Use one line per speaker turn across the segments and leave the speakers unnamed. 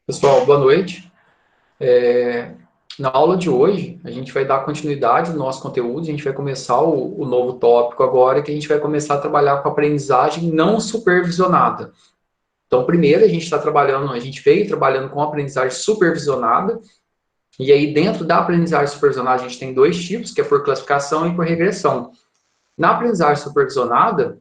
Pessoal, boa noite. Na aula de hoje, a gente vai dar continuidade no nosso conteúdo, a gente vai começar o novo tópico agora, que a gente vai começar a trabalhar com aprendizagem não supervisionada. Então, primeiro, a gente veio trabalhando com aprendizagem supervisionada, e aí dentro da aprendizagem supervisionada a gente tem dois tipos, que é por classificação e por regressão. Na aprendizagem supervisionada,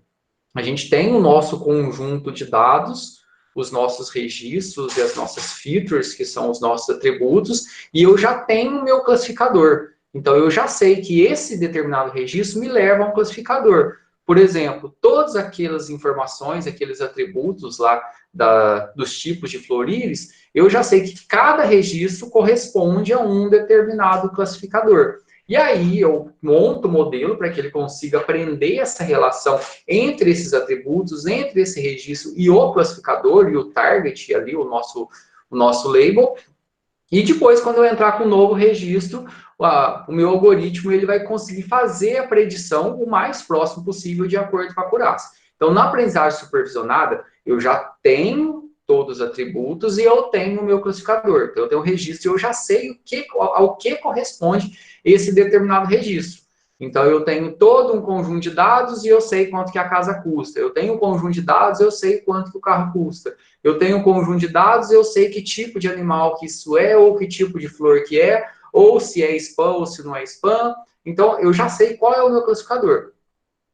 a gente tem o nosso conjunto de dados, os nossos registros e as nossas features, que são os nossos atributos, e eu já tenho o meu classificador. Então, eu já sei que esse determinado registro me leva a um classificador. Por exemplo, todas aquelas informações, aqueles atributos lá dos tipos de florídeos, eu já sei que cada registro corresponde a um determinado classificador. E aí eu monto o modelo para que ele consiga aprender essa relação entre esses atributos, entre esse registro e o classificador e o target ali, o nosso label. E depois, quando eu entrar com um novo registro, o meu algoritmo ele vai conseguir fazer a predição o mais próximo possível de acordo com a acurácia. Então, na aprendizagem supervisionada, eu já tenho todos os atributos e eu tenho o meu classificador. Então, eu tenho o registro e eu já sei ao que corresponde esse determinado registro. Então, eu tenho todo um conjunto de dados e eu sei quanto que a casa custa. Eu tenho um conjunto de dados, eu sei quanto que o carro custa. Eu tenho um conjunto de dados, eu sei que tipo de animal que isso é, ou que tipo de flor que é, ou se é spam ou se não é spam. Então, eu já sei qual é o meu classificador.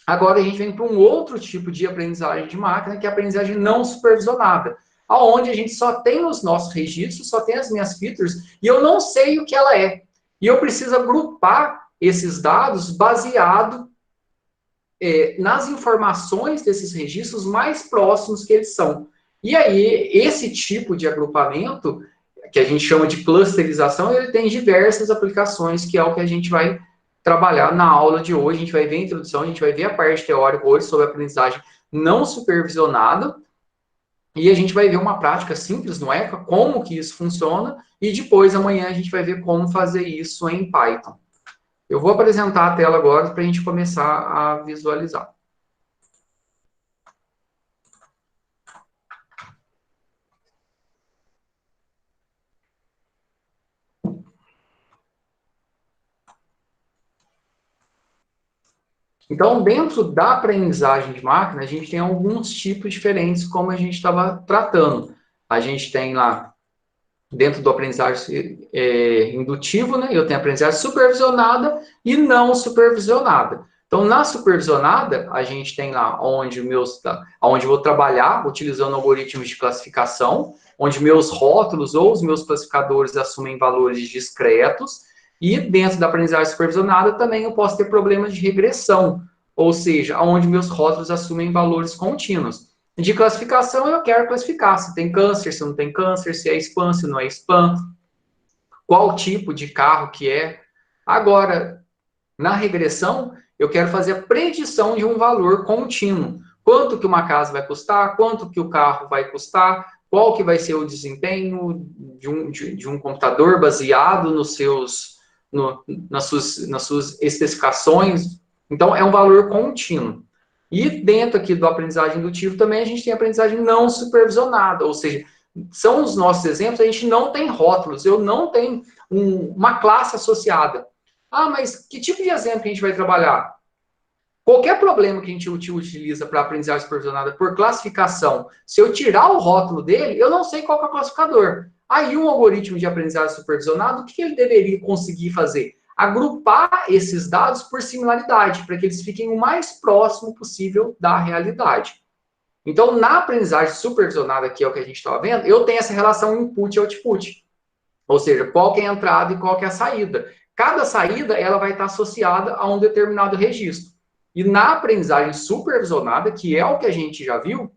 Agora, a gente vem para um outro tipo de aprendizagem de máquina, que é a aprendizagem não supervisionada, aonde a gente só tem os nossos registros, só tem as minhas features, e eu não sei o que ela é. E eu preciso agrupar esses dados baseado nas informações desses registros mais próximos que eles são. E aí, esse tipo de agrupamento, que a gente chama de clusterização, ele tem diversas aplicações, que é o que a gente vai trabalhar na aula de hoje. A gente vai ver a introdução, a gente vai ver a parte teórica hoje sobre aprendizagem não supervisionada, e a gente vai ver uma prática simples no ECA, como que isso funciona, e depois, amanhã, a gente vai ver como fazer isso em Python. Eu vou apresentar a tela agora para a gente começar a visualizar. Então, dentro da aprendizagem de máquina, a gente tem alguns tipos diferentes, como a gente estava tratando. A gente tem lá, dentro do aprendizagem indutivo, né? Eu tenho aprendizagem supervisionada e não supervisionada. Então, na supervisionada, a gente tem lá onde eu vou trabalhar utilizando algoritmos de classificação, onde meus rótulos ou os meus classificadores assumem valores discretos, e dentro da aprendizagem supervisionada também eu posso ter problemas de regressão, ou seja, onde meus rótulos assumem valores contínuos. De classificação, eu quero classificar se tem câncer, se não tem câncer, se é spam, se não é spam, qual tipo de carro que é. Agora, na regressão, eu quero fazer a predição de um valor contínuo. Quanto que uma casa vai custar, quanto que o carro vai custar, qual que vai ser o desempenho de um computador baseado nas suas especificações. Então, é um valor contínuo. E dentro aqui do aprendizagem indutivo também a gente tem aprendizagem não supervisionada, ou seja, são os nossos exemplos, a gente não tem rótulos, eu não tenho uma classe associada. Ah, mas que tipo de exemplo que a gente vai trabalhar? Qualquer problema que a gente utiliza para aprendizagem supervisionada por classificação, se eu tirar o rótulo dele, eu não sei qual é o classificador. Aí um algoritmo de aprendizagem supervisionada, o que ele deveria conseguir fazer? Agrupar esses dados por similaridade, para que eles fiquem o mais próximo possível da realidade. Então, na aprendizagem supervisionada, que é o que a gente estava vendo, eu tenho essa relação input e output. Ou seja, qual que é a entrada e qual que é a saída. Cada saída ela vai estar associada a um determinado registro. E na aprendizagem supervisionada, que é o que a gente já viu,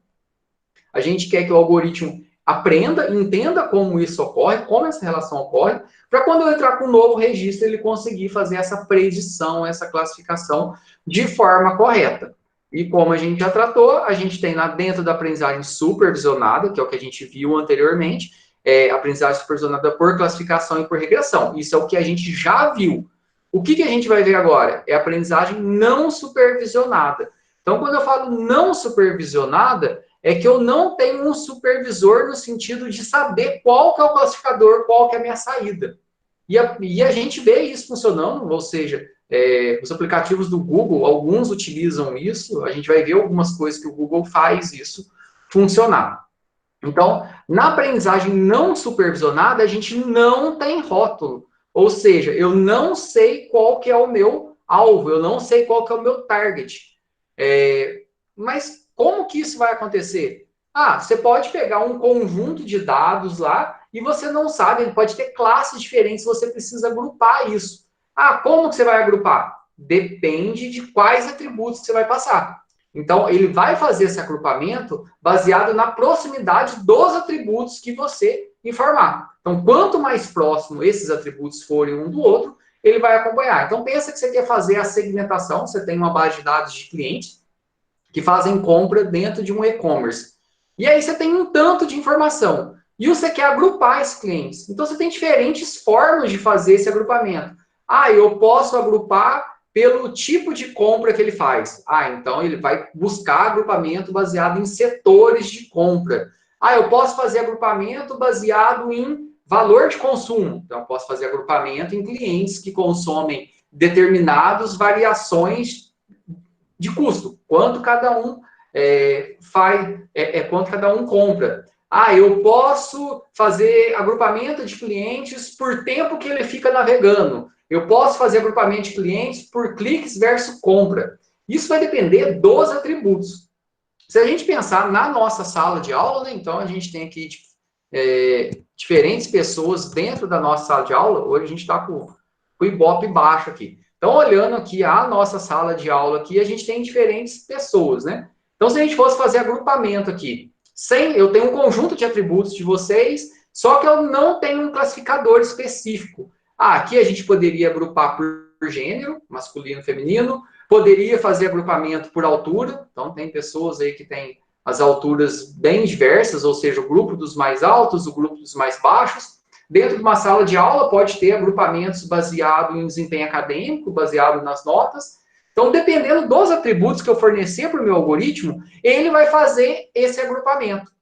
a gente quer que o algoritmo aprenda, entenda como isso ocorre, como essa relação ocorre, para quando eu entrar com um novo registro, ele conseguir fazer essa predição, essa classificação de forma correta. E como a gente já tratou, a gente tem lá dentro da aprendizagem supervisionada, que é o que a gente viu anteriormente, aprendizagem supervisionada por classificação e por regressão. Isso é o que a gente já viu. O que a gente vai ver agora? É a aprendizagem não supervisionada. Então, quando eu falo não supervisionada, é que eu não tenho um supervisor no sentido de saber qual que é o classificador, qual que é a minha saída. E a gente vê isso funcionando, ou seja, os aplicativos do Google, alguns utilizam isso, a gente vai ver algumas coisas que o Google faz isso funcionar. Então, na aprendizagem não supervisionada, a gente não tem rótulo. Ou seja, eu não sei qual que é o meu alvo, eu não sei qual que é o meu target. Mas como que isso vai acontecer? Ah, você pode pegar um conjunto de dados lá e você não sabe, ele pode ter classes diferentes, você precisa agrupar isso. Ah, como que você vai agrupar? Depende de quais atributos que você vai passar. Então, ele vai fazer esse agrupamento baseado na proximidade dos atributos que você informar. Então, quanto mais próximo esses atributos forem um do outro, ele vai acompanhar. Então, pensa que você quer fazer a segmentação, você tem uma base de dados de clientes que fazem compra dentro de um e-commerce. E aí você tem um tanto de informação. E você quer agrupar esses clientes. Então, você tem diferentes formas de fazer esse agrupamento. Ah, eu posso agrupar pelo tipo de compra que ele faz. Ah, então ele vai buscar agrupamento baseado em setores de compra. Ah, eu posso fazer agrupamento baseado em valor de consumo. Então, eu posso fazer agrupamento em clientes que consomem determinadas variações de custo. Quanto cada um faz, quanto cada um compra. Ah, eu posso fazer agrupamento de clientes por tempo que ele fica navegando. Eu posso fazer agrupamento de clientes por cliques versus compra. Isso vai depender dos atributos. Se a gente pensar na nossa sala de aula, né, então a gente tem aqui diferentes pessoas dentro da nossa sala de aula. Hoje a gente está com o Ibope baixo aqui. Então, olhando aqui a nossa sala de aula aqui, a gente tem diferentes pessoas, né? Então, se a gente fosse fazer agrupamento aqui, eu tenho um conjunto de atributos de vocês, só que eu não tenho um classificador específico. Ah, aqui a gente poderia agrupar por gênero, masculino, feminino, poderia fazer agrupamento por altura, então tem pessoas aí que têm as alturas bem diversas, ou seja, o grupo dos mais altos, o grupo dos mais baixos. Dentro de uma sala de aula pode ter agrupamentos baseado em desempenho acadêmico, baseado nas notas. Então, dependendo dos atributos que eu fornecer para o meu algoritmo, ele vai fazer esse agrupamento.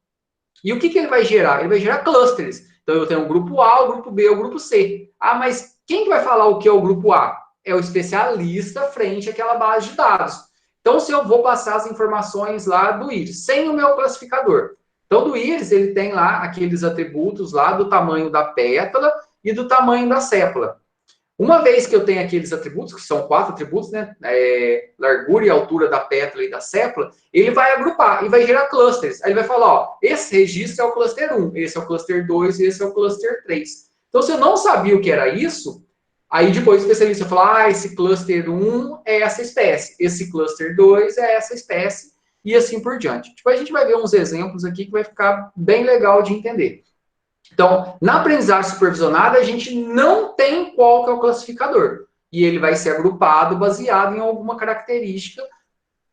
E o que ele vai gerar? Ele vai gerar clusters. Então, eu tenho o grupo A, o grupo B, o grupo C. Ah, mas quem que vai falar o que é o grupo A? É o especialista frente àquela base de dados. Então, se eu vou passar as informações lá do íris, sem o meu classificador. Então, do íris, ele tem lá aqueles atributos lá do tamanho da pétala e do tamanho da sépala. Uma vez que eu tenho aqueles atributos, que são 4 atributos, né? Largura e altura da pétala e da sépala, ele vai agrupar e vai gerar clusters. Aí ele vai falar, ó, esse registro é o cluster 1, esse é o cluster 2 e esse é o cluster 3. Então, se eu não sabia o que era isso, aí depois o especialista fala, esse cluster 1 é essa espécie, esse cluster 2 é essa espécie, e assim por diante. Depois a gente vai ver uns exemplos aqui que vai ficar bem legal de entender. Então, na aprendizagem supervisionada, a gente não tem qual que é o classificador. E ele vai ser agrupado baseado em alguma característica,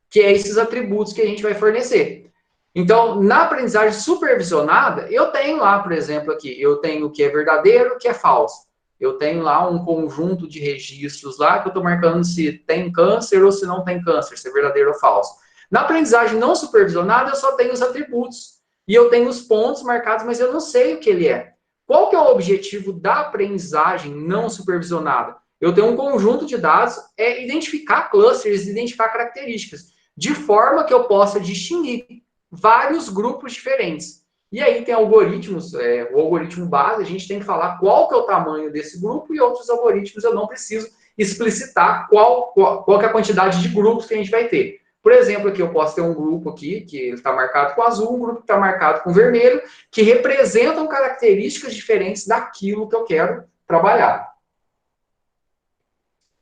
que é esses atributos que a gente vai fornecer. Então, na aprendizagem supervisionada, eu tenho lá, por exemplo, aqui, eu tenho o que é verdadeiro, o que é falso. Eu tenho lá um conjunto de registros lá que eu estou marcando se tem câncer ou se não tem câncer, se é verdadeiro ou falso. Na aprendizagem não supervisionada, eu só tenho os atributos. E eu tenho os pontos marcados, mas eu não sei o que ele é. Qual que é o objetivo da aprendizagem não supervisionada? Eu tenho um conjunto de dados, identificar clusters, identificar características, de forma que eu possa distinguir vários grupos diferentes. E aí tem algoritmos, o algoritmo base, a gente tem que falar qual que é o tamanho desse grupo, e outros algoritmos eu não preciso explicitar qual que é a quantidade de grupos que a gente vai ter. Por exemplo, aqui eu posso ter um grupo aqui que está marcado com azul, um grupo que está marcado com vermelho, que representam características diferentes daquilo que eu quero trabalhar.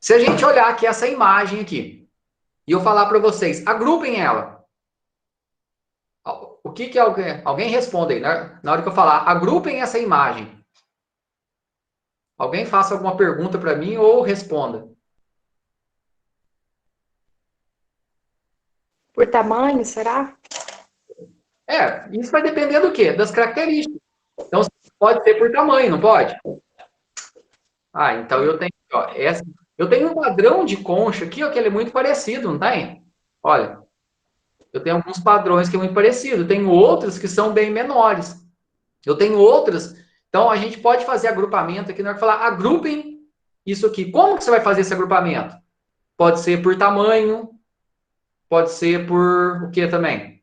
Se a gente olhar aqui essa imagem aqui, e eu falar para vocês, agrupem ela. O que alguém responde aí, né? Na hora que eu falar, agrupem essa imagem. Alguém faça alguma pergunta para mim ou responda.
Por tamanho, será?
Isso vai depender do quê? Das características. Então, pode ser por tamanho, não pode? Então eu tenho, ó, eu tenho um padrão de concha aqui, ó, que ele é muito parecido, não tem? Olha. Eu tenho alguns padrões que é muito parecido, eu tenho outros que são bem menores. Eu tenho outras. Então, a gente pode fazer agrupamento aqui, na hora que falar, agrupem isso aqui. Como que você vai fazer esse agrupamento? Pode ser por tamanho, pode ser por o que também?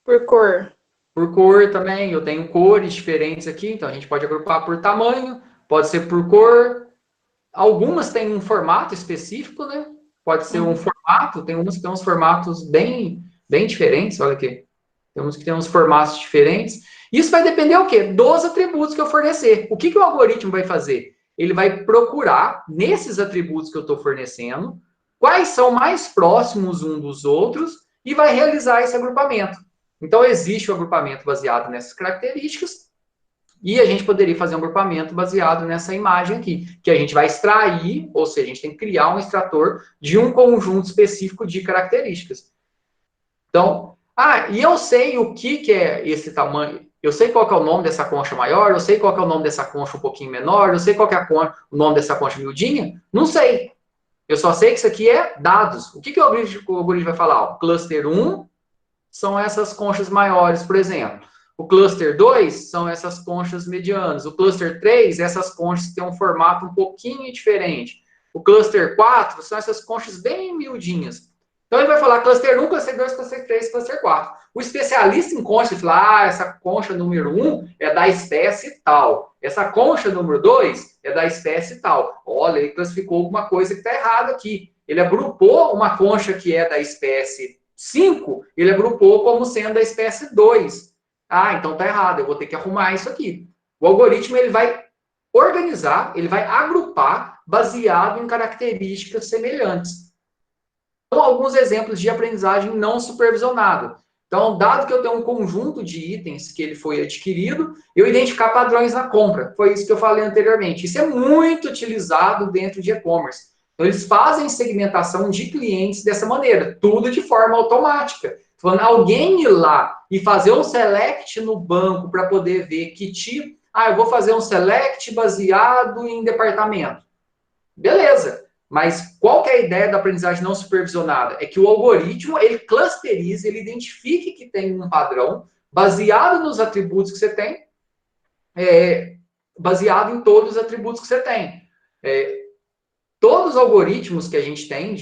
Por cor.
Por cor também, eu tenho cores diferentes aqui, então a gente pode agrupar por tamanho, pode ser por cor. Algumas têm um formato específico, né? Pode ser um
Uhum.
formato, tem umas que têm uns formatos bem diferentes, olha aqui. Tem uns que têm uns formatos diferentes. Isso vai depender o quê? Dos atributos que eu fornecer. O que o algoritmo vai fazer? Ele vai procurar, nesses atributos que eu estou fornecendo, quais são mais próximos um dos outros e vai realizar esse agrupamento. Então, existe o agrupamento baseado nessas características e a gente poderia fazer um agrupamento baseado nessa imagem aqui, que a gente vai extrair, ou seja, a gente tem que criar um extrator de um conjunto específico de características. Então, e eu sei o que é esse tamanho, eu sei qual que é o nome dessa concha maior, eu sei qual que é o nome dessa concha um pouquinho menor, eu sei qual que é o nome dessa concha miudinha? Não sei. Eu só sei que isso aqui é dados. O que o algoritmo vai falar? O cluster um são essas conchas maiores, por exemplo. O cluster 2 são essas conchas medianas. O cluster 3, essas conchas que têm um formato um pouquinho diferente. O cluster 4 são essas conchas bem miudinhas. Então ele vai falar cluster um, cluster 2, cluster 3, cluster 4. O especialista em concha fala, essa concha número um é da espécie tal. Essa concha número 2 é da espécie tal. Olha, ele classificou alguma coisa que está errada aqui. Ele agrupou uma concha que é da espécie 5, ele agrupou como sendo da espécie 2. Então tá errado, eu vou ter que arrumar isso aqui. O algoritmo ele vai organizar, ele vai agrupar baseado em características semelhantes. Então, alguns exemplos de aprendizagem não supervisionada. Então, dado que eu tenho um conjunto de itens que ele foi adquirido, eu identificar padrões na compra. Foi isso que eu falei anteriormente. Isso é muito utilizado dentro de e-commerce. Então, eles fazem segmentação de clientes dessa maneira, tudo de forma automática. Falando, alguém ir lá e fazer um select no banco para poder ver que tipo. Eu vou fazer um select baseado em departamento. Beleza. Mas qual que é a ideia da aprendizagem não supervisionada? É que o algoritmo, ele clusterize, ele identifique que tem um padrão baseado nos atributos que você tem, baseado em todos os atributos que você tem. Todos os algoritmos que a gente tem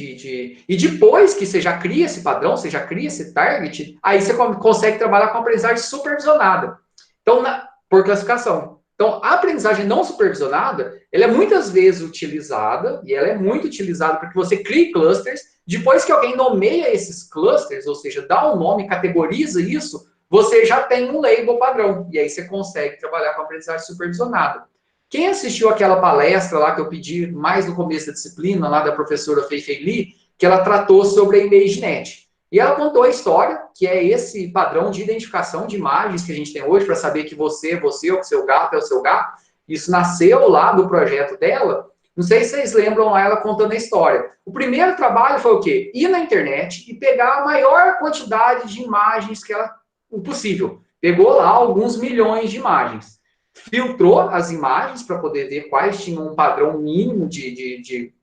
e depois que você já cria esse padrão, você já cria esse target, aí você consegue trabalhar com aprendizagem supervisionada. Então, por classificação. Então, a aprendizagem não supervisionada, ela é muitas vezes utilizada, e ela é muito utilizada para que você crie clusters. Depois que alguém nomeia esses clusters, ou seja, dá um nome, categoriza isso, você já tem um label padrão. E aí você consegue trabalhar com aprendizagem supervisionada. Quem assistiu aquela palestra lá que eu pedi mais no começo da disciplina, lá da professora Fei Fei Li, que ela tratou sobre a ImageNet. E ela contou a história, que é esse padrão de identificação de imagens que a gente tem hoje para saber que você é você, ou que seu gato é o seu gato. Isso nasceu lá do projeto dela. Não sei se vocês lembram ela contando a história. O primeiro trabalho foi o quê? Ir na internet e pegar a maior quantidade de imagens que ela possível. Pegou lá alguns milhões de imagens. Filtrou as imagens para poder ver quais tinham um padrão mínimo de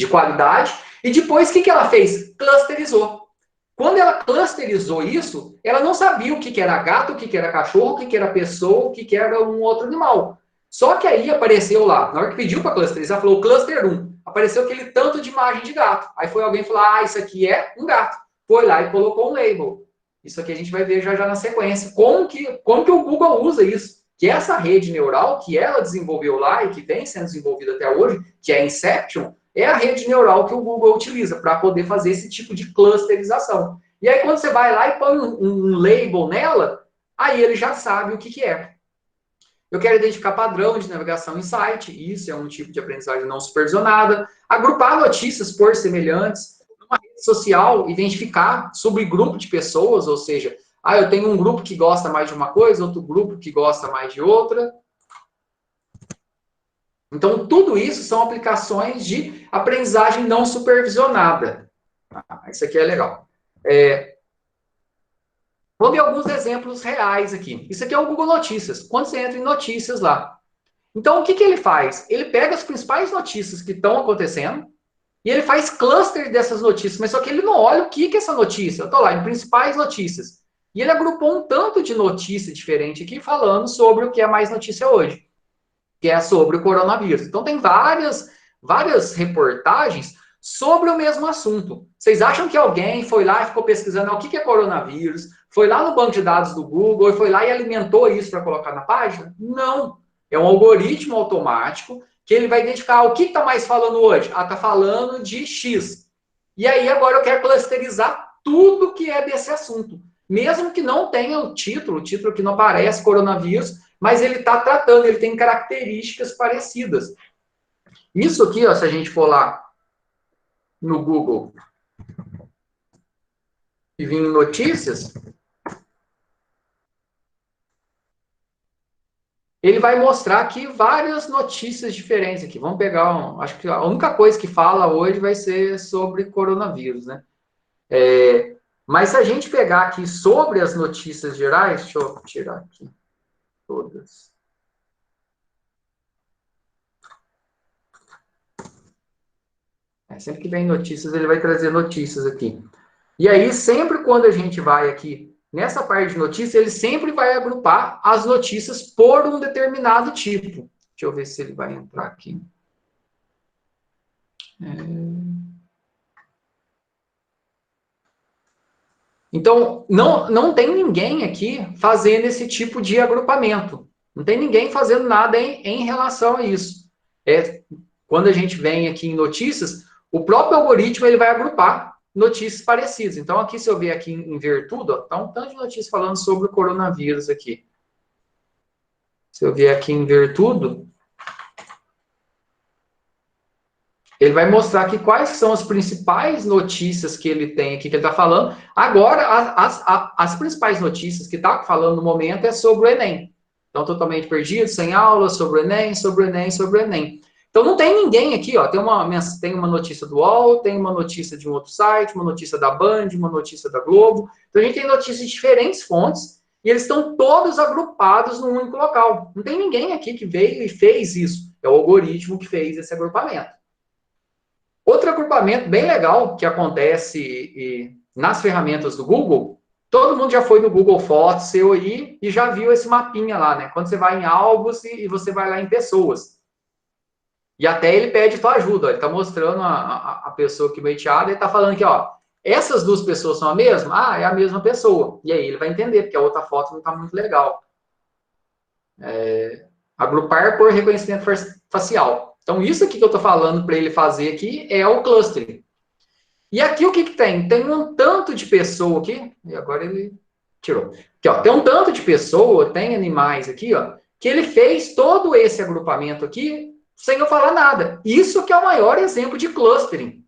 qualidade. E depois, o que ela fez? Clusterizou. Quando ela clusterizou isso, ela não sabia o que era gato, o que era cachorro, o que era pessoa, o que era um outro animal. Só que aí apareceu lá, na hora que pediu para clusterizar, falou cluster 1. Apareceu aquele tanto de imagem de gato. Aí foi alguém falar, isso aqui é um gato. Foi lá e colocou um label. Isso aqui a gente vai ver já na sequência. Como que o Google usa isso? Que essa rede neural que ela desenvolveu lá e que vem sendo desenvolvida até hoje, que é a Inception, é a rede neural que o Google utiliza para poder fazer esse tipo de clusterização. E aí, quando você vai lá e põe um label nela, aí ele já sabe o que é. Eu quero identificar padrão de navegação em site, isso é um tipo de aprendizagem não supervisionada. Agrupar notícias por semelhantes. Numa rede social, identificar subgrupo de pessoas, ou seja, eu tenho um grupo que gosta mais de uma coisa, outro grupo que gosta mais de outra. Então, tudo isso são aplicações de aprendizagem não supervisionada. Isso aqui é legal. Vou ver alguns exemplos reais aqui. Isso aqui é o Google Notícias. Quando você entra em notícias lá. Então, o que ele faz? Ele pega as principais notícias que estão acontecendo, E ele faz cluster dessas notícias, mas só que ele não olha o que é essa notícia. Eu estou lá em principais notícias. E ele agrupou um tanto de notícia diferente aqui, falando sobre o que é mais notícia hoje, que é sobre o coronavírus. Então, tem várias reportagens sobre o mesmo assunto. Vocês acham que alguém foi lá e ficou pesquisando o que é coronavírus, foi lá no banco de dados do Google e foi lá e alimentou isso para colocar na página? Não. É um algoritmo automático que ele vai identificar o que está mais falando hoje. Ah, está falando de X. E aí agora eu quero clusterizar tudo que é desse assunto. Mesmo que não tenha o título que não aparece coronavírus, mas ele está tratando, ele tem características parecidas. Isso aqui, ó, se a gente for lá no Google e vir em notícias, ele vai mostrar aqui várias notícias diferentes aqui. Vamos pegar, acho que a única coisa que fala hoje vai ser sobre coronavírus, né? Mas se a gente pegar aqui sobre as notícias gerais, deixa eu tirar aqui todas. Sempre que vem notícias, ele vai trazer notícias aqui. E aí, sempre quando a gente vai aqui nessa parte de notícias, ele sempre vai agrupar as notícias por um determinado tipo. Deixa eu ver se ele vai entrar aqui. Então, não tem ninguém aqui fazendo esse tipo de agrupamento. Não tem ninguém fazendo nada em relação a isso. Quando a gente vem aqui em notícias, o próprio algoritmo ele vai agrupar notícias parecidas. Então, aqui, se eu ver aqui em ver tudo, está um tanto de notícias falando sobre o coronavírus aqui. Se eu vier aqui em ver tudo, ele vai mostrar aqui quais são as principais notícias que ele tem aqui, que ele está falando. Agora, as principais notícias que está falando no momento é sobre o Enem. Então, totalmente perdido, sem aula, sobre o Enem, sobre o Enem, sobre o Enem. Então, não tem ninguém aqui, ó. Tem uma notícia do UOL, tem uma notícia de um outro site, uma notícia da Band, uma notícia da Globo. Então, a gente tem notícias de diferentes fontes e eles estão todos agrupados num único local. Não tem ninguém aqui que veio e fez isso. É o algoritmo que fez esse agrupamento. Outro agrupamento bem legal que acontece nas ferramentas do Google, todo mundo já foi no Google Fotos, seu aí, e já viu esse mapinha lá, né? Quando você vai em álbuns e você vai lá em pessoas. E até ele pede tua ajuda, ó, ele está mostrando a pessoa que meiteada e está falando que, ó, essas duas pessoas são a mesma? Ah, é a mesma pessoa. E aí ele vai entender, porque a outra foto não está muito legal. Agrupar por reconhecimento facial. Então, isso aqui que eu estou falando para ele fazer aqui é o clustering. E aqui o que tem? Tem um tanto de pessoa aqui, e agora ele tirou. Aqui, ó, tem um tanto de pessoa, tem animais aqui, ó, que ele fez todo esse agrupamento aqui sem eu falar nada. Isso que é o maior exemplo de clustering.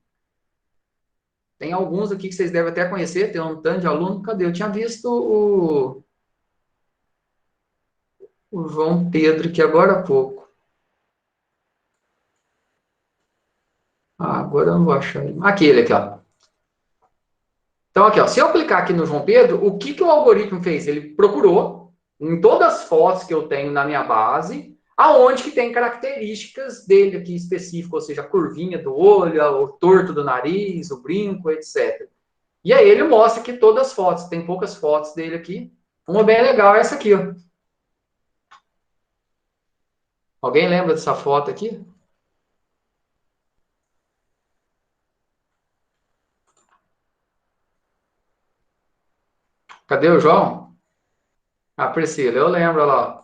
Tem alguns aqui que vocês devem até conhecer, tem um tanto de aluno. Cadê? Eu tinha visto o João Pedro aqui agora há pouco. Ah, agora eu não vou achar ele. Aquele aqui, ó. Então, aqui, ó, se eu clicar aqui no João Pedro, o que o algoritmo fez? Ele procurou em todas as fotos que eu tenho na minha base, aonde que tem características dele aqui específico, ou seja, a curvinha do olho, o torto do nariz, o brinco, etc. E aí ele mostra que todas as fotos, tem poucas fotos dele aqui. Uma bem legal é essa aqui, ó. Alguém lembra dessa foto aqui? Cadê o João? A Priscila, eu lembro lá.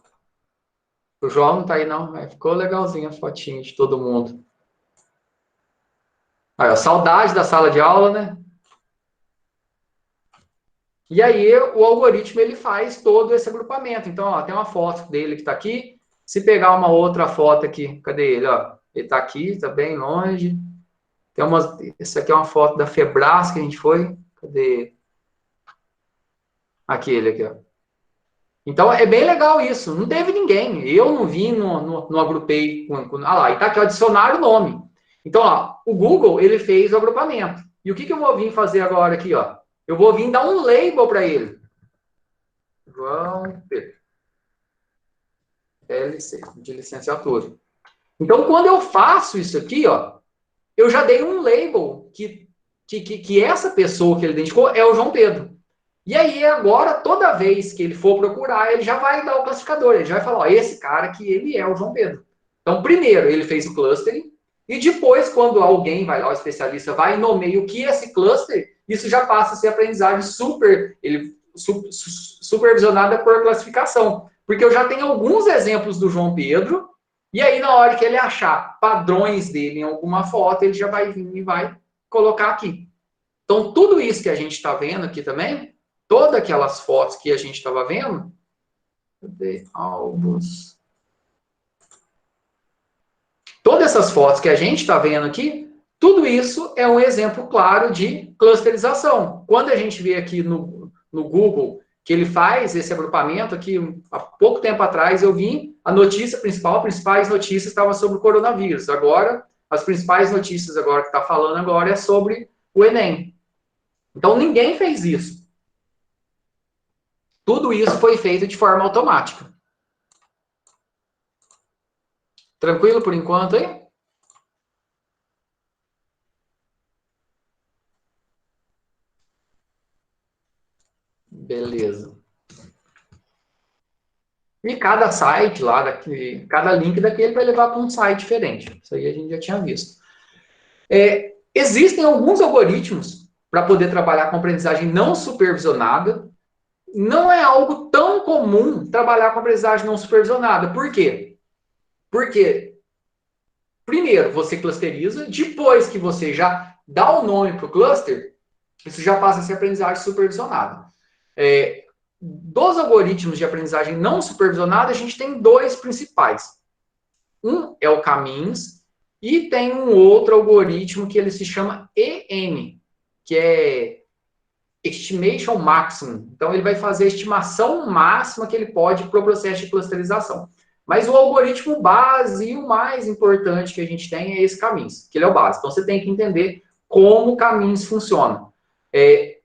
O João não tá aí, não. Mas ficou legalzinha a fotinha de todo mundo. Aí, ó, saudade da sala de aula, né? E aí o algoritmo ele faz todo esse agrupamento. Então, ó, tem uma foto dele que está aqui. Se pegar uma outra foto aqui, cadê ele? Ó, ele está aqui, está bem longe. Tem umas, essa aqui é uma foto da Febras que a gente foi. Cadê? Aqui ele aqui, ó. Então é bem legal isso. Não teve ninguém. Eu não vi, não agrupei. Ah lá, e tá aqui o dicionário nome. Então, ó, o Google ele fez o agrupamento. E o que eu vou vir fazer agora aqui, ó? Eu vou vir dar um label para ele. João Pedro. LC, de licenciatura. Então, quando eu faço isso aqui, ó, eu já dei um label que essa pessoa que ele identificou é o João Pedro. E aí, agora, toda vez que ele for procurar, ele já vai dar o classificador, ele já vai falar, ó, esse cara aqui, ele é o João Pedro. Então, primeiro, ele fez o clustering, e depois, quando alguém vai lá, o especialista vai e nomeia o que é esse cluster, isso já passa a ser aprendizagem supervisionada por classificação. Porque eu já tenho alguns exemplos do João Pedro, e aí, na hora que ele achar padrões dele em alguma foto, ele já vai vir e vai colocar aqui. Então, tudo isso que a gente está vendo aqui também, todas aquelas fotos que a gente estava vendo, cadê? Albos. Todas essas fotos que a gente está vendo aqui, tudo isso é um exemplo claro de clusterização. Quando a gente vê aqui no Google que ele faz esse agrupamento, aqui há pouco tempo atrás eu vi a notícia principal, as principais notícias estavam sobre o coronavírus. Agora, as principais notícias agora que está falando agora é sobre o Enem. Então, ninguém fez isso. Tudo isso foi feito de forma automática. Tranquilo por enquanto aí? Beleza. E cada site lá, cada link daquele vai levar para um site diferente. Isso aí a gente já tinha visto. Existem alguns algoritmos para poder trabalhar com aprendizagem não supervisionada. Não é algo tão comum trabalhar com aprendizagem não supervisionada. Por quê? Porque, primeiro, você clusteriza, depois que você já dá o nome para o cluster, isso já passa a ser aprendizagem supervisionada. Dos algoritmos de aprendizagem não supervisionada, a gente tem dois principais. Um é o Caminhos e tem um outro algoritmo que ele se chama EM, que é Estimation Maximum. Então, ele vai fazer a estimação máxima que ele pode para o processo de clusterização. Mas o algoritmo base e o mais importante que a gente tem é esse Caminhos, que ele é o base. Então, você tem que entender como o Caminhos funciona.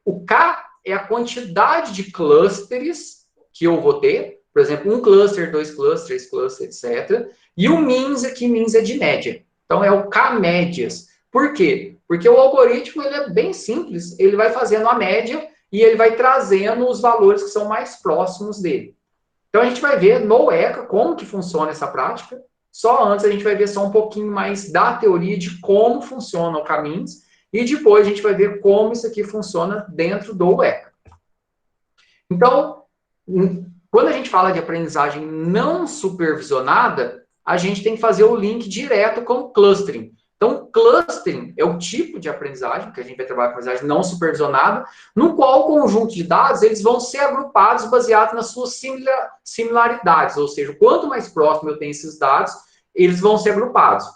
O K é a quantidade de clusters que eu vou ter, por exemplo, um cluster, dois clusters, três clusters, etc. E o means aqui, means é de média. Então, é o K-médias. Por quê? Porque o algoritmo ele é bem simples, ele vai fazendo a média e ele vai trazendo os valores que são mais próximos dele. Então, a gente vai ver no ECA como que funciona essa prática. Só antes a gente vai ver só um pouquinho mais da teoria de como funciona o Caminhos e depois a gente vai ver como isso aqui funciona dentro do ECA. Então, quando a gente fala de aprendizagem não supervisionada, a gente tem que fazer o link direto com o clustering. Então, clustering é o tipo de aprendizagem, que a gente vai trabalhar com aprendizagem não supervisionada, no qual o conjunto de dados eles vão ser agrupados baseado nas suas similaridades, ou seja, quanto mais próximo eu tenho esses dados, eles vão ser agrupados.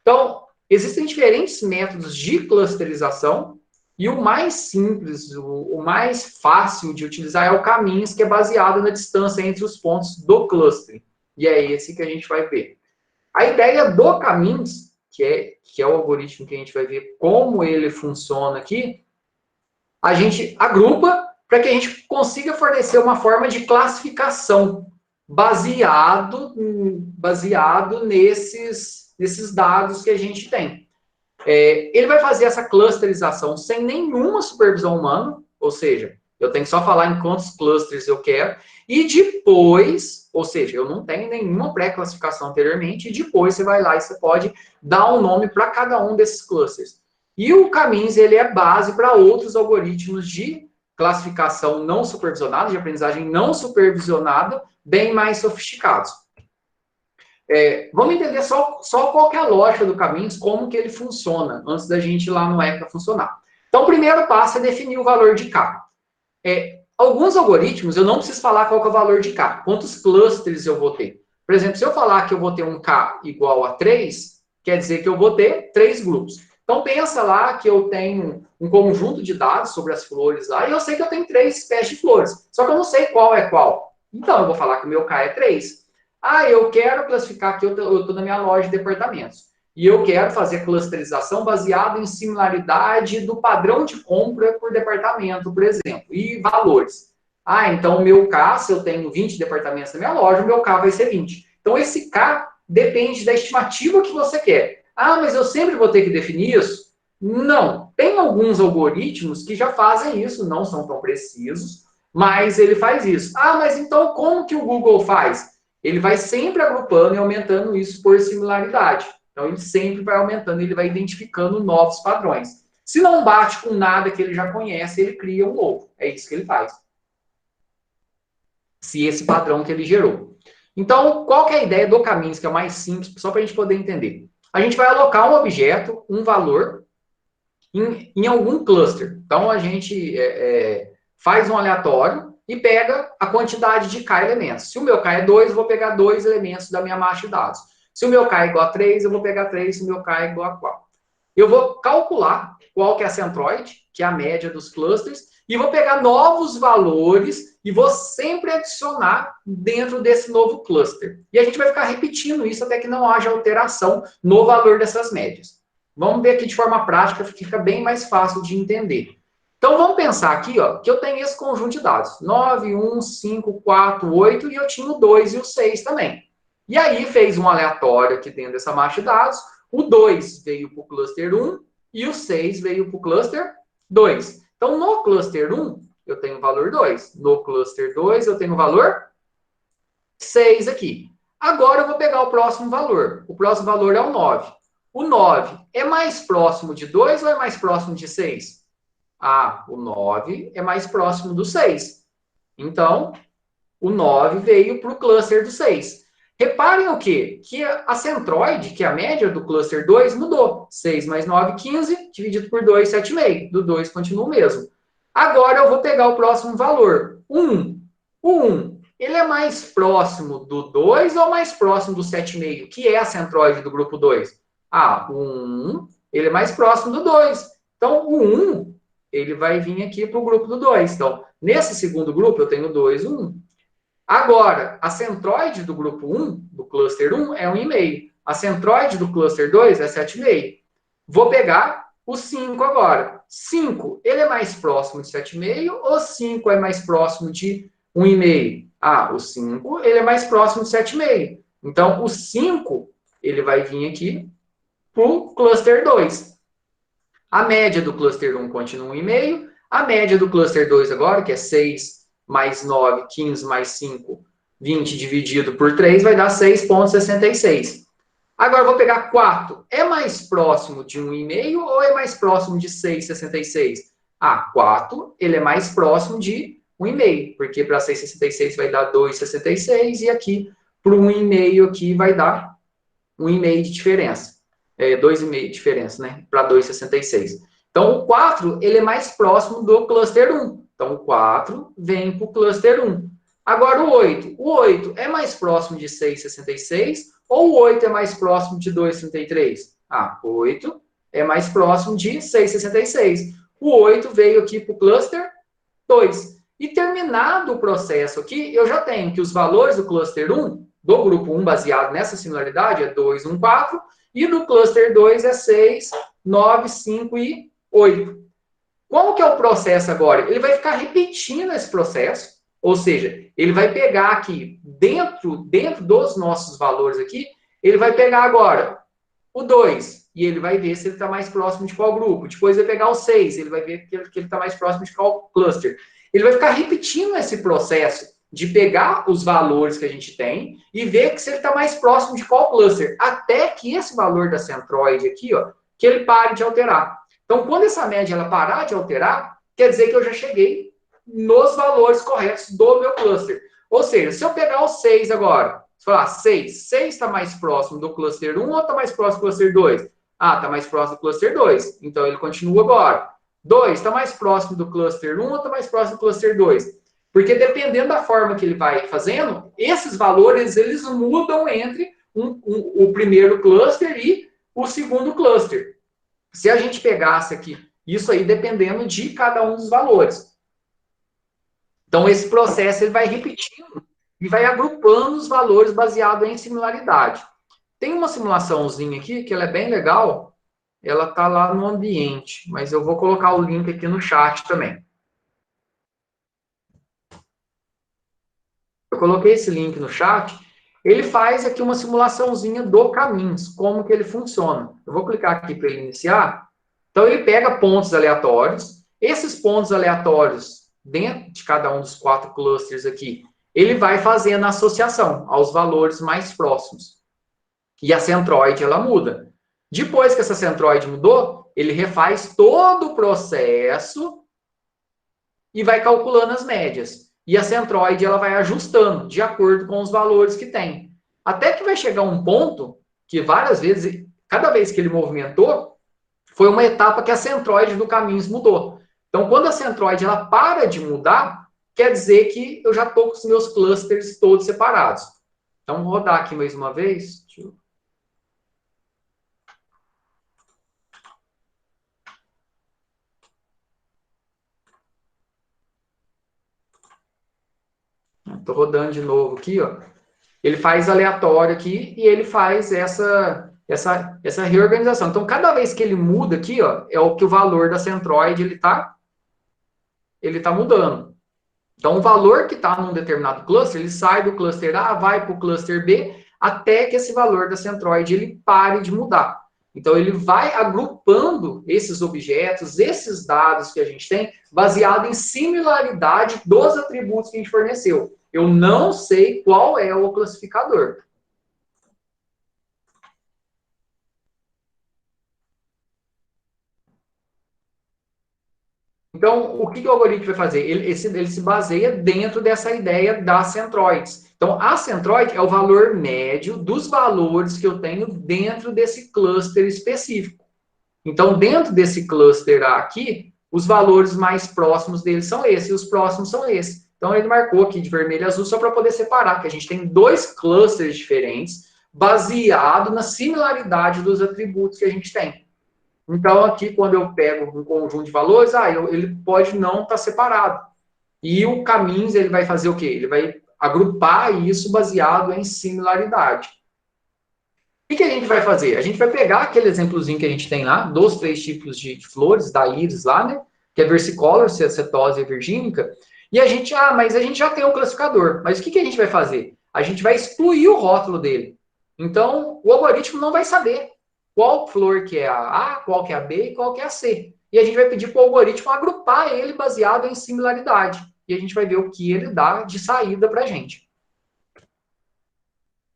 Então, existem diferentes métodos de clusterização, e o mais simples, o mais fácil de utilizar é o Caminhos, que é baseado na distância entre os pontos do cluster. E é esse que a gente vai ver. A ideia do Caminhos, que é o algoritmo que a gente vai ver como ele funciona aqui, a gente agrupa para que a gente consiga fornecer uma forma de classificação baseado nesses dados que a gente tem. Ele vai fazer essa clusterização sem nenhuma supervisão humana, ou seja, eu tenho que só falar em quantos clusters eu quero, e depois, ou seja, eu não tenho nenhuma pré-classificação anteriormente, e depois você vai lá e você pode dar um nome para cada um desses clusters. E o Caminhos, ele é base para outros algoritmos de classificação não supervisionada, de aprendizagem não supervisionada, bem mais sofisticados. Vamos entender só qual que é a lógica do Caminhos, como que ele funciona, antes da gente ir lá no ECA funcionar. Então, o primeiro passo é definir o valor de K. Alguns algoritmos, eu não preciso falar qual que é o valor de K, quantos clusters eu vou ter. Por exemplo, se eu falar que eu vou ter um K igual a 3, quer dizer que eu vou ter 3 grupos. Então, pensa lá que eu tenho um conjunto de dados sobre as flores lá, e eu sei que eu tenho 3 espécies de flores, só que eu não sei qual é qual. Então, eu vou falar que o meu K é 3. Eu quero classificar aqui, eu estou na minha loja de departamentos. E eu quero fazer clusterização baseada em similaridade do padrão de compra por departamento, por exemplo, e valores. Então o meu K, se eu tenho 20 departamentos na minha loja, o meu K vai ser 20. Então esse K depende da estimativa que você quer. Ah, mas eu sempre vou ter que definir isso? Não. Tem alguns algoritmos que já fazem isso, não são tão precisos, mas ele faz isso. Ah, mas então como que o Google faz? Ele vai sempre agrupando e aumentando isso por similaridade. Então, ele sempre vai aumentando, ele vai identificando novos padrões. Se não bate com nada que ele já conhece, ele cria um novo. É isso que ele faz. Se esse padrão que ele gerou. Então, qual que é a ideia do caminho, que é o mais simples, só para a gente poder entender? A gente vai alocar um objeto, um valor, em algum cluster. Então, a gente faz um aleatório e pega a quantidade de K elementos. Se o meu K é 2, eu vou pegar 2 elementos da minha massa de dados. Se o meu K é igual a 3, eu vou pegar 3. Se o meu K é igual a 4. Eu vou calcular qual que é a centroide, que é a média dos clusters, e vou pegar novos valores e vou sempre adicionar dentro desse novo cluster. E a gente vai ficar repetindo isso até que não haja alteração no valor dessas médias. Vamos ver aqui de forma prática, fica bem mais fácil de entender. Então, vamos pensar aqui, ó, que eu tenho esse conjunto de dados. 9, 1, 5, 4, 8, e eu tinha o 2 e o 6 também. E aí, fez um aleatório aqui dentro dessa massa de dados. O 2 veio para o cluster 1 e o 6 veio para o cluster 2. Então, no cluster 1, eu tenho o valor 2. No cluster 2, eu tenho o valor 6 aqui. Agora, eu vou pegar o próximo valor. O próximo valor é o 9. O 9 é mais próximo de 2 ou é mais próximo de 6? Ah, o 9 é mais próximo do 6. Então, o 9 veio para o cluster do 6. Reparem o quê? Que a centroide, que é a média do cluster 2, mudou. 6 mais 9, 15, dividido por 2, 7,5. Do 2 continua o mesmo. Agora eu vou pegar o próximo valor. 1. O 1, ele é mais próximo do 2 ou mais próximo do 7,5, que é a centroide do grupo 2? Ah, o 1, ele é mais próximo do 2. Então, o 1, ele vai vir aqui para o grupo do 2. Então, nesse segundo grupo, eu tenho 2 e 1. Agora, a centroide do grupo 1, do cluster 1, é 1,5. A centroide do cluster 2 é 7,5. Vou pegar o 5 agora. 5, ele é mais próximo de 7,5 ou 5 é mais próximo de 1,5? Ah, o 5, ele é mais próximo de 7,5. Então, o 5, ele vai vir aqui para o cluster 2. A média do cluster 1 continua 1,5. A média do cluster 2 agora, que é 6 mais 9, 15 mais 5, 20 dividido por 3, vai dar 6,66. Agora eu vou pegar 4. É mais próximo de 1,5 ou é mais próximo de 6,66? Ah, 4, ele é mais próximo de 1,5, porque para 6,66 vai dar 2,66 e aqui para 1,5 aqui vai dar 1,5 de diferença. 2,5 de diferença, né? Para 2,66. Então, o 4, ele é mais próximo do cluster 1. Então, o 4 vem para o cluster 1. Agora, o 8. O 8 é mais próximo de 6,66 ou o 8 é mais próximo de 2,33? Ah, o 8 é mais próximo de 6,66. O 8 veio aqui para o cluster 2. E terminado o processo aqui, eu já tenho que os valores do cluster 1, do grupo 1, baseado nessa similaridade, é 2, 1, 4, e do cluster 2 é 6, 9, 5 e 8. Qual que é o processo agora? Ele vai ficar repetindo esse processo, ou seja, ele vai pegar aqui, dentro dos nossos valores aqui, ele vai pegar agora o 2, e ele vai ver se ele está mais próximo de qual grupo. Depois vai pegar o 6, ele vai ver que ele está mais próximo de qual cluster. Ele vai ficar repetindo esse processo de pegar os valores que a gente tem e ver que se ele está mais próximo de qual cluster, até que esse valor da centroide aqui, ó, que ele pare de alterar. Então, quando essa média ela parar de alterar, quer dizer que eu já cheguei nos valores corretos do meu cluster. Ou seja, se eu pegar o 6 agora, se falar 6, 6 está mais próximo do cluster 1 ou está mais próximo do cluster 2? Ah, está mais próximo do cluster 2. Então, ele continua agora. 2, está mais próximo do cluster 1 ou está mais próximo do cluster 2? Porque dependendo da forma que ele vai fazendo, esses valores eles mudam entre o primeiro cluster e o segundo cluster. Se a gente pegasse aqui, isso aí dependendo de cada um dos valores. Então, esse processo ele vai repetindo e vai agrupando os valores baseado em similaridade. Tem uma simulaçãozinha aqui que ela é bem legal, ela está lá no ambiente, mas eu vou colocar o link aqui no chat também. Eu coloquei esse link no chat, Ele faz aqui uma simulaçãozinha do caminhos, como que ele funciona. Eu vou clicar aqui para ele iniciar. Então, ele pega pontos aleatórios. Esses pontos aleatórios, dentro de cada um dos 4 clusters aqui, ele vai fazendo a associação aos valores mais próximos. E a centroide, ela muda. Depois que essa centroide mudou, ele refaz todo o processo e vai calculando as médias. E a centroide, ela vai ajustando de acordo com os valores que tem. Até que vai chegar um ponto que várias vezes, cada vez que ele movimentou, foi uma etapa que a centroide do caminhos mudou. Então, quando a centroide ela para de mudar, quer dizer que eu já estou com os meus clusters todos separados. Então, vou rodar aqui mais uma vez. Estou rodando de novo aqui, ó. Ele faz aleatório aqui e ele faz essa reorganização. Então, cada vez que ele muda aqui, ó, é o que o valor da centroide ele tá mudando. Então, o valor que está num determinado cluster, ele sai do cluster A, vai para o cluster B, até que esse valor da centroide ele pare de mudar. Então, ele vai agrupando esses objetos, esses dados que a gente tem, baseado em similaridade dos atributos que a gente forneceu. Eu não sei qual é o classificador. Então, o que o algoritmo vai fazer? Ele se baseia dentro dessa ideia das centroides. Então, a centroide é o valor médio dos valores que eu tenho dentro desse cluster específico. Então, dentro desse cluster aqui, os valores mais próximos dele são esses, e os próximos são esses. Então, ele marcou aqui de vermelho e azul só para poder separar, que a gente tem 2 clusters diferentes, baseado na similaridade dos atributos que a gente tem. Então, aqui, quando eu pego um conjunto de valores, ele pode não estar separado. E o caminhos, ele vai fazer o quê? Ele vai agrupar isso baseado em similaridade. O que a gente vai fazer? A gente vai pegar aquele exemplozinho que a gente tem lá, dos 3 tipos de flores, da íris lá, né? Que é versicolor, cetose e virgínica. E a gente, mas a gente já tem um classificador. Mas o que a gente vai fazer? A gente vai excluir o rótulo dele. Então, o algoritmo não vai saber qual flor que é a qual que é a B e qual que é a C. E a gente vai pedir para o algoritmo agrupar ele baseado em similaridade. E a gente vai ver o que ele dá de saída para a gente.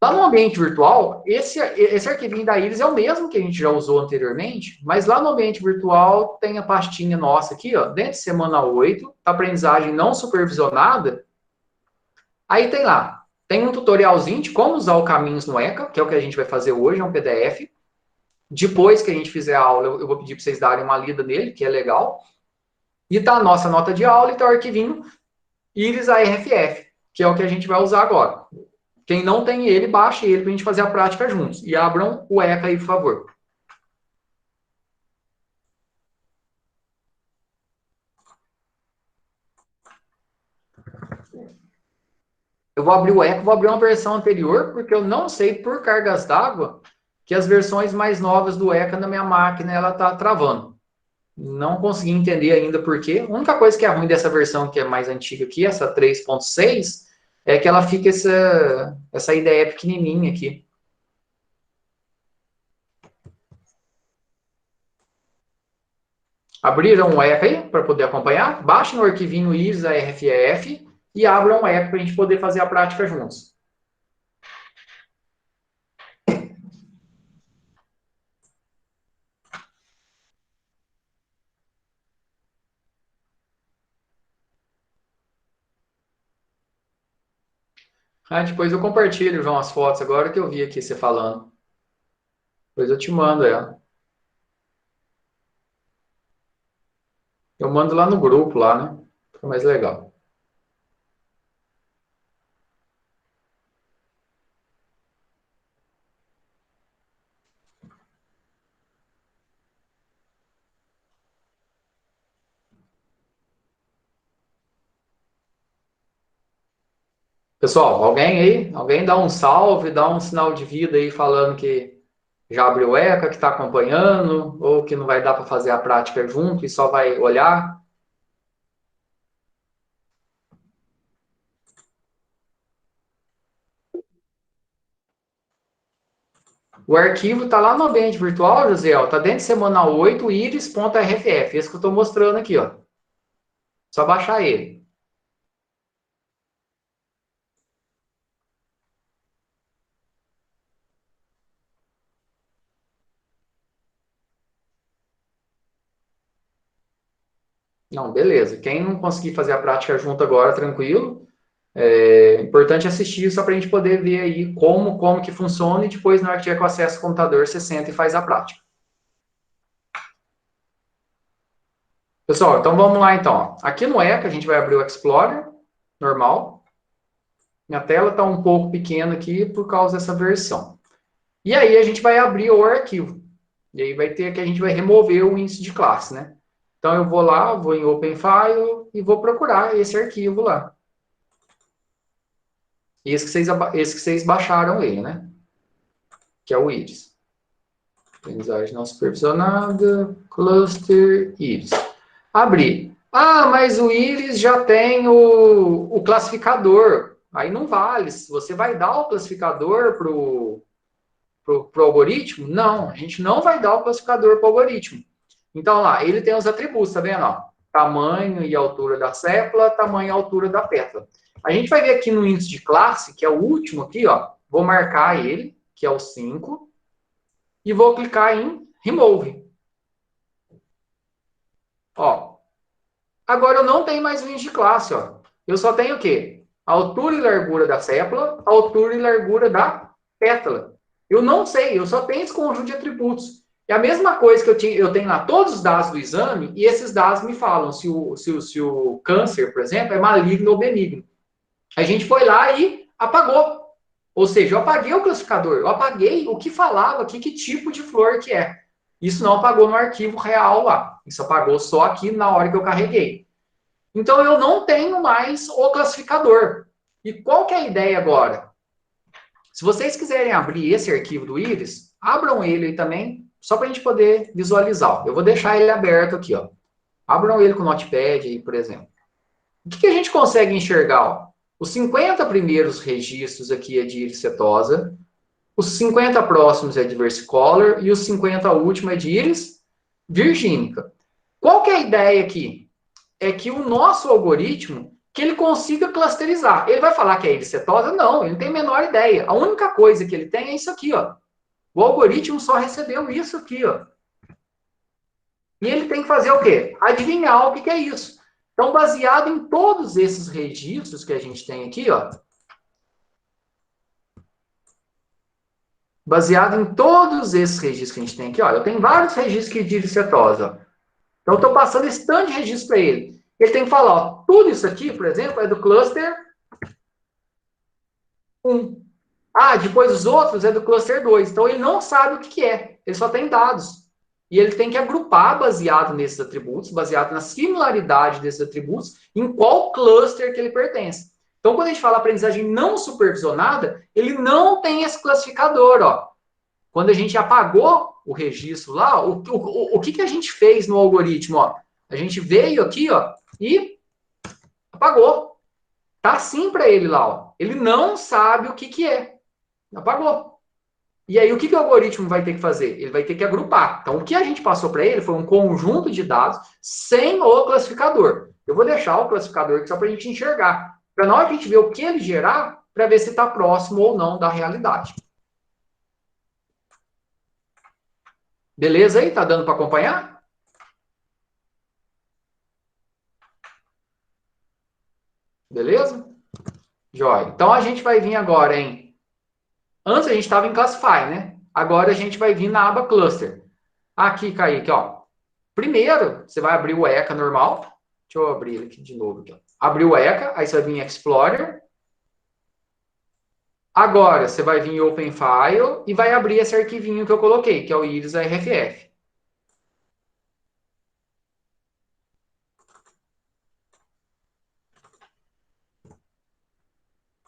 Lá no ambiente virtual, esse arquivinho da Iris é o mesmo que a gente já usou anteriormente, mas lá no ambiente virtual tem a pastinha nossa aqui, ó, dentro de semana 8, aprendizagem não supervisionada. Aí tem lá, tem um tutorialzinho de como usar o Caminhos no ECA, que é o que a gente vai fazer hoje, é um PDF. Depois que a gente fizer a aula, eu vou pedir para vocês darem uma lida nele, que é legal. E tá a nossa nota de aula e tá o arquivinho Iris ARFF, que é o que a gente vai usar agora. Quem não tem ele, baixe ele para a gente fazer a prática juntos. E abram o ECA aí, por favor. Eu vou abrir o ECA, vou abrir uma versão anterior, porque eu não sei, por cargas d'água, que as versões mais novas do ECA na minha máquina, ela está travando. Não consegui entender ainda por quê. A única coisa que é ruim dessa versão que é mais antiga aqui, essa 3.6, é que ela fica essa ideia pequenininha aqui. Abriram o ECA aí para poder acompanhar? Baixem o arquivinho ISA RFF e abram o ECA para a gente poder fazer a prática juntos. Depois eu compartilho, João, as fotos agora que eu vi aqui você falando. Depois eu te mando ela. Eu mando lá no grupo, lá, né? Fica mais legal. Pessoal, alguém aí? Alguém dá um salve, dá um sinal de vida aí falando que já abriu o ECA, que está acompanhando, ou que não vai dar para fazer a prática junto e só vai olhar. O arquivo está lá no ambiente virtual, José, está dentro de semana 8, iris.rff, esse que eu estou mostrando aqui, ó. Só baixar ele. Não, beleza. Quem não conseguir fazer a prática junto agora, tranquilo. É importante assistir só para a gente poder ver aí como que funciona e depois, na hora que tiver com acesso ao computador, você senta e faz a prática. Pessoal, então vamos lá então. Aqui no ECA a gente vai abrir o Explorer, normal. Minha tela está um pouco pequena aqui por causa dessa versão. E aí a gente vai abrir o arquivo. E aí vai ter que a gente vai remover o índice de classe, né? Então eu vou lá, vou em Open File e vou procurar esse arquivo lá. Esse que vocês baixaram ele, né? Que é o Iris. Aprendizagem não supervisionada, cluster Iris. Abrir. Ah, mas o Iris já tem o classificador. Aí não vale. Se você vai dar o classificador pro algoritmo? Não, a gente não vai dar o classificador para o algoritmo. Então, lá, ele tem os atributos, tá vendo? Ó? Tamanho e altura da sépala, tamanho e altura da pétala. A gente vai ver aqui no índice de classe, que é o último aqui, ó. Vou marcar ele, que é o 5, e vou clicar em Remove. Ó, agora eu não tenho mais o índice de classe, ó. Eu só tenho o quê? A altura e largura da sépala, a altura e largura da pétala. Eu não sei, eu só tenho esse conjunto de atributos. É a mesma coisa que eu tenho lá todos os dados do exame e esses dados me falam se o câncer, por exemplo, é maligno ou benigno. A gente foi lá e apagou. Ou seja, eu apaguei o classificador, eu apaguei o que falava aqui, que tipo de flor que é. Isso não apagou no arquivo real lá. Isso apagou só aqui na hora que eu carreguei. Então eu não tenho mais o classificador. E qual que é a ideia agora? Se vocês quiserem abrir esse arquivo do Iris, abram ele aí também, só para a gente poder visualizar. Eu vou deixar ele aberto aqui, ó. Abram ele com o Notepad aí, por exemplo. O que a gente consegue enxergar? Ó? Os 50 primeiros registros aqui é de Iris setosa, os 50 próximos é de versicolor e os 50 últimos é de Iris virgínica. Qual que é a ideia aqui? É que o nosso algoritmo, que ele consiga clusterizar. Ele vai falar que é Iris setosa? Não, ele não tem a menor ideia. A única coisa que ele tem é isso aqui, ó. O algoritmo só recebeu isso aqui, ó. E ele tem que fazer o quê? Adivinhar o que é isso. Então, baseado em todos esses registros que a gente tem aqui, ó, baseado em todos esses registros que a gente tem aqui, ó, eu tenho vários registros que de cetosa. Então, eu estou passando esse tanto de registro para ele. Ele tem que falar, ó, tudo isso aqui, por exemplo, é do cluster 1. Ah, depois os outros é do cluster 2. Então, ele não sabe o que é. Ele só tem dados. E ele tem que agrupar baseado nesses atributos, baseado na similaridade desses atributos, em qual cluster que ele pertence. Então, quando a gente fala aprendizagem não supervisionada, ele não tem esse classificador, ó. Quando a gente apagou o registro lá, o que a gente fez no algoritmo, ó? A gente veio aqui, ó, e apagou. Tá assim para ele lá, ó. Ele não sabe o que é. Apagou. E aí, o que o algoritmo vai ter que fazer? Ele vai ter que agrupar. Então, o que a gente passou para ele foi um conjunto de dados sem o classificador. Eu vou deixar o classificador aqui só para a gente enxergar. Para na hora que a gente ver o que ele gerar, para ver se está próximo ou não da realidade. Beleza aí? Tá dando para acompanhar? Beleza? Jóia. Então, a gente vai vir agora em... Antes a gente estava em Classify, né? Agora a gente vai vir na aba Cluster. Aqui, Kaique, ó. Primeiro, você vai abrir o ECA normal. Deixa eu abrir ele aqui de novo. Aqui, ó. Abrir o ECA, aí você vai vir em Explorer. Agora, você vai vir em Open File e vai abrir esse arquivinho que eu coloquei, que é o Iris RFF.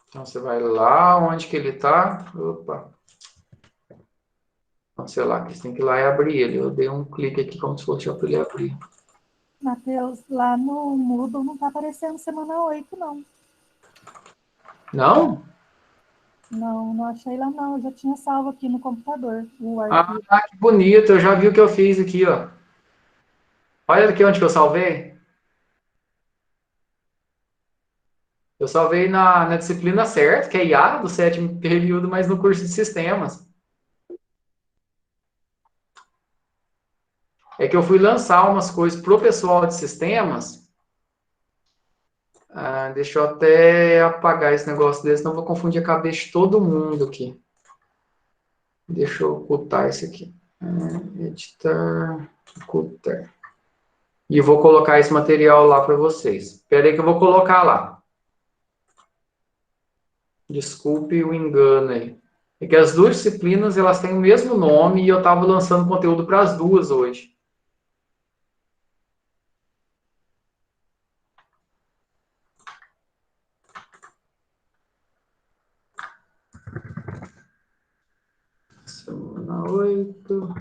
Então, você vai lá onde que ele está. Opa. Então, sei lá, você tem que ir lá e abrir ele. Eu dei um clique aqui como se fosse para ele abrir.
Matheus, lá no Moodle não está aparecendo semana 8, não.
Não?
Não, não achei lá não. Eu já tinha salvo aqui no computador o
Ah,
arquivo.
que bonito. Eu já vi o que eu fiz aqui, ó. Olha aqui onde que eu salvei. Eu salvei na disciplina certa, que é IA, do 7º período, mas no curso de sistemas. É que eu fui lançar umas coisas pro pessoal de sistemas. Ah, deixa eu até apagar esse negócio desse, senão eu vou confundir a cabeça de todo mundo aqui. Deixa eu ocultar isso aqui. Editar, ocultar. E vou colocar esse material lá para vocês. Espera aí que eu vou colocar lá. Desculpe o engano aí. É que as duas disciplinas elas têm o mesmo nome e eu estava lançando conteúdo para as duas hoje. Semana 8.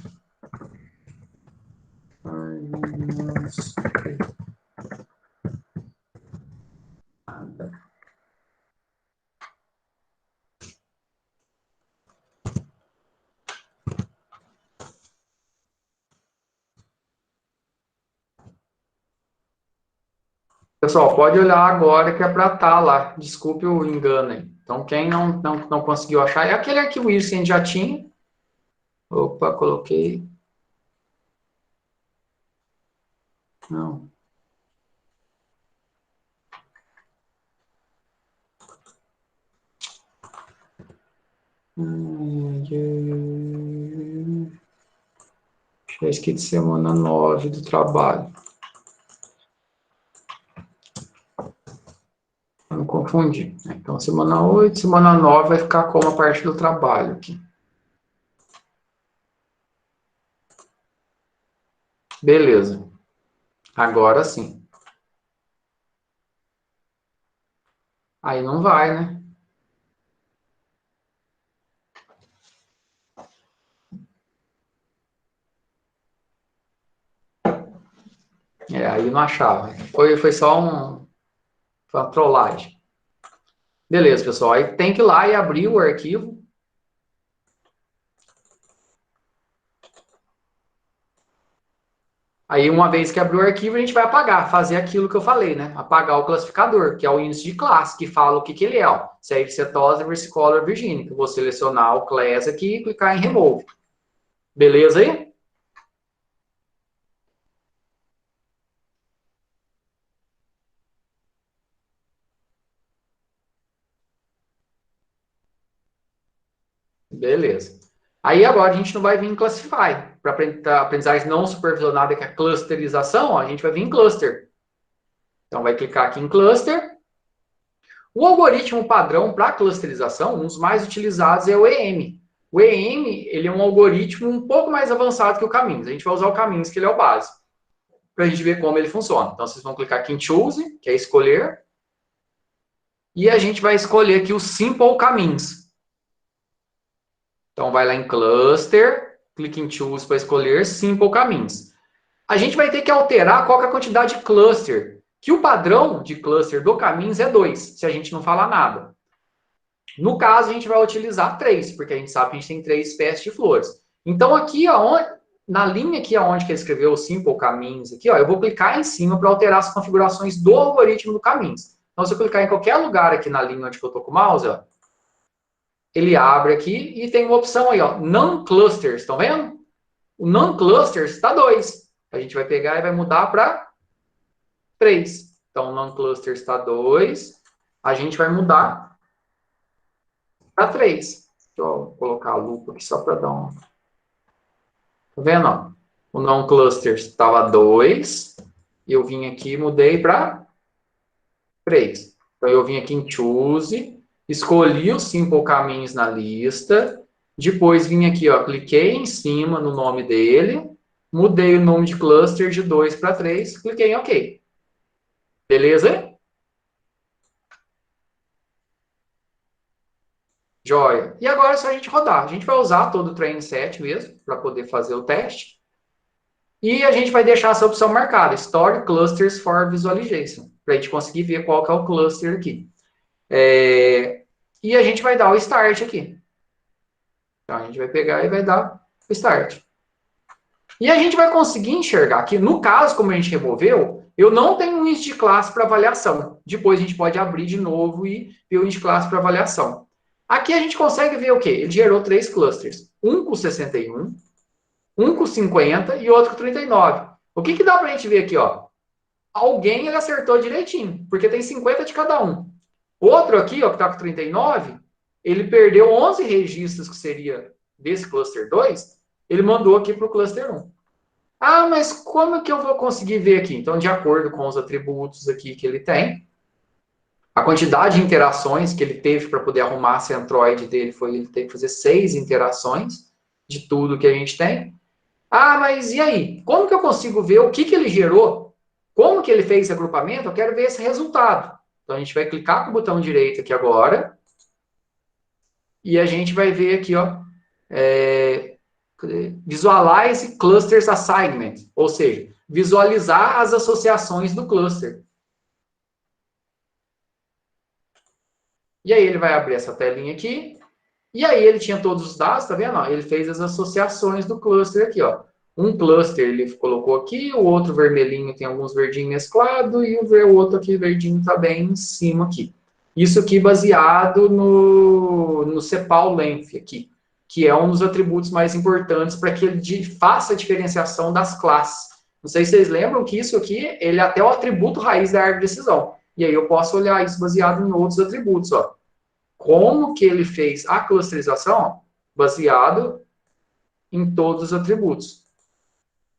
Pessoal, pode olhar agora que é para estar lá. Desculpe o engano aí. Então, quem não conseguiu achar, é aquele arquivo IRC que a gente já tinha. Opa, coloquei. Não. Já esqueci de semana 9 do trabalho. Não confundi. Então, semana 8, semana 9 vai ficar como a parte do trabalho aqui. Beleza. Agora sim. Aí não vai, né? É, aí não achava. Foi só foi uma trollagem. Beleza, pessoal. Aí tem que ir lá e abrir o arquivo. Aí, uma vez que abrir o arquivo, a gente vai apagar, fazer aquilo que eu falei, né? Apagar o classificador, que é o índice de classe, que fala o que ele é, ó. Se é ipsetosa, versicolor, virgínica. Eu vou selecionar o class aqui e clicar em remove. Beleza aí? Beleza. Aí agora a gente não vai vir em Classify. Para aprendizagem não supervisionada, que é a clusterização, ó, a gente vai vir em Cluster. Então vai clicar aqui em Cluster. O algoritmo padrão para clusterização, um dos mais utilizados é o EM. O EM ele é um algoritmo um pouco mais avançado que o Caminhos. A gente vai usar o Caminhos, que ele é o base, para a gente ver como ele funciona. Então vocês vão clicar aqui em Choose, que é escolher. E a gente vai escolher aqui o Simple Caminhos. Então, vai lá em Cluster, clique em Choose para escolher Simple Caminhos. A gente vai ter que alterar qual que é a quantidade de cluster, que o padrão de cluster do Caminhos é 2, se a gente não falar nada. No caso, a gente vai utilizar 3, porque a gente sabe que a gente tem 3 espécies de flores. Então, aqui, ó, na linha aqui onde que ele escreveu o Simple Caminhos, aqui, ó, eu vou clicar em cima para alterar as configurações do algoritmo do Caminhos. Então, se eu clicar em qualquer lugar aqui na linha onde eu estou com o mouse, ó, ele abre aqui e tem uma opção aí, ó, Non-Clusters, estão vendo? O Non-Clusters está 2. A gente vai pegar e vai mudar para 3. Então, Non-Clusters está 2. A gente vai mudar para 3. Deixa eu colocar a lupa aqui só para dar um... Tá vendo? Ó? O Non-Clusters estava 2. Eu vim aqui e mudei para 3. Então, eu vim aqui em Choose, escolhi os Simple Caminhos na lista, depois vim aqui, ó, cliquei em cima no nome dele, mudei o nome de cluster de 2 para 3, cliquei em OK. Beleza? Joia. E agora é só a gente rodar. A gente vai usar todo o training set mesmo, para poder fazer o teste. E a gente vai deixar essa opção marcada, Store Clusters for Visualization, para a gente conseguir ver qual que é o cluster aqui. e a gente vai dar o start aqui. Então, a gente vai pegar e vai dar o start. E a gente vai conseguir enxergar que, no caso, como a gente removeu, eu não tenho um índice de classe para avaliação. Depois a gente pode abrir de novo e ver o índice de classe para avaliação. Aqui a gente consegue ver o quê? Ele gerou 3 clusters. Um com 61, um com 50 e outro com 39. O que dá para a gente ver aqui? Ó? Alguém ele acertou direitinho, porque tem 50 de cada um. Outro aqui, ó, que está com 39, ele perdeu 11 registros, que seria desse cluster 2, ele mandou aqui para o cluster 1. Ah, mas como que eu vou conseguir ver aqui? Então, de acordo com os atributos aqui que ele tem, a quantidade de interações que ele teve para poder arrumar a centroide dele foi ele ter que fazer 6 interações de tudo que a gente tem. Ah, mas e aí? Como que eu consigo ver o que ele gerou? Como que ele fez esse agrupamento? Eu quero ver esse resultado. Então, a gente vai clicar com o botão direito aqui agora. E a gente vai ver aqui, ó, Visualize Clusters Assignment. Ou seja, visualizar as associações do cluster. E aí ele vai abrir essa telinha aqui. E aí ele tinha todos os dados, tá vendo? Ele fez as associações do cluster aqui, ó. Um cluster ele colocou aqui, o outro vermelhinho tem alguns verdinhos mesclados e o outro aqui verdinho tá bem em cima aqui. Isso aqui baseado no CEPAL Length aqui, que é um dos atributos mais importantes para que ele faça a diferenciação das classes. Não sei se vocês lembram que isso aqui, ele é até o atributo raiz da árvore de decisão. E aí eu posso olhar isso baseado em outros atributos, ó. Como que ele fez a clusterização? Baseado em todos os atributos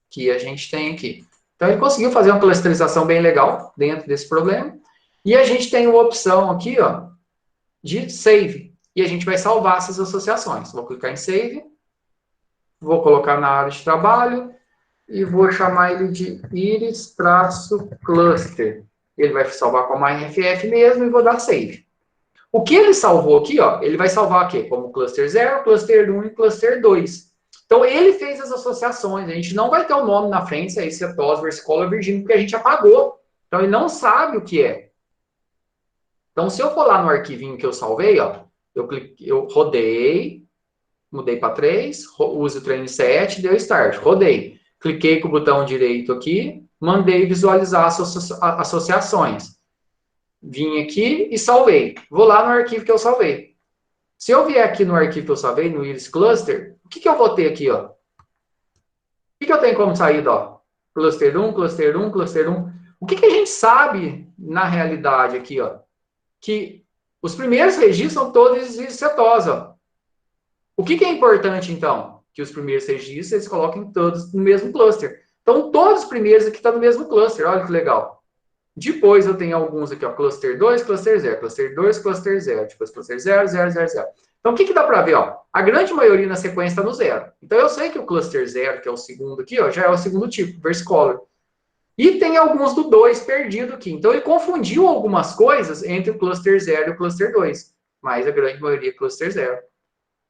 que a gente tem aqui. Então, ele conseguiu fazer uma clusterização bem legal dentro desse problema. E a gente tem uma opção aqui, ó, de save. E a gente vai salvar essas associações. Vou clicar em save. Vou colocar na área de trabalho. E vou chamar ele de iris-cluster. Ele vai salvar como ARFF mesmo e vou dar save. O que ele salvou aqui, ó, ele vai salvar aqui como cluster 0, cluster 1 e cluster 2. Então, ele fez as associações. A gente não vai ter o nome na frente, se é cetose, versicolor, virgínia, porque a gente apagou. Então, ele não sabe o que é. Então, se eu for lá no arquivinho que eu salvei, ó, eu rodei, mudei para 3, use o treino 7, deu start, rodei. Cliquei com o botão direito aqui, mandei visualizar associações. Vim aqui e salvei. Vou lá no arquivo que eu salvei. Se eu vier aqui no arquivo que eu salvei, no Iris Cluster, o que eu vou ter aqui, ó? O que eu tenho como saída, ó? Cluster 1, cluster 1, cluster 1. O que a gente sabe, na realidade, aqui, ó? Que os primeiros registros são todos de cetose, ó. O que é importante, então? Que os primeiros registros, eles coloquem todos no mesmo cluster. Então, todos os primeiros aqui estão no mesmo cluster. Olha que legal. Depois eu tenho alguns aqui, ó, cluster 2, cluster 0, cluster 2, cluster 0, depois cluster 0, 0, 0, 0. Então, o que dá para ver? Ó? A grande maioria na sequência está no 0. Então, eu sei que o cluster 0, que é o segundo aqui, ó, já é o segundo tipo, versicolor. E tem alguns do 2 perdido aqui. Então, ele confundiu algumas coisas entre o cluster 0 e o cluster 2. Mas a grande maioria é cluster 0.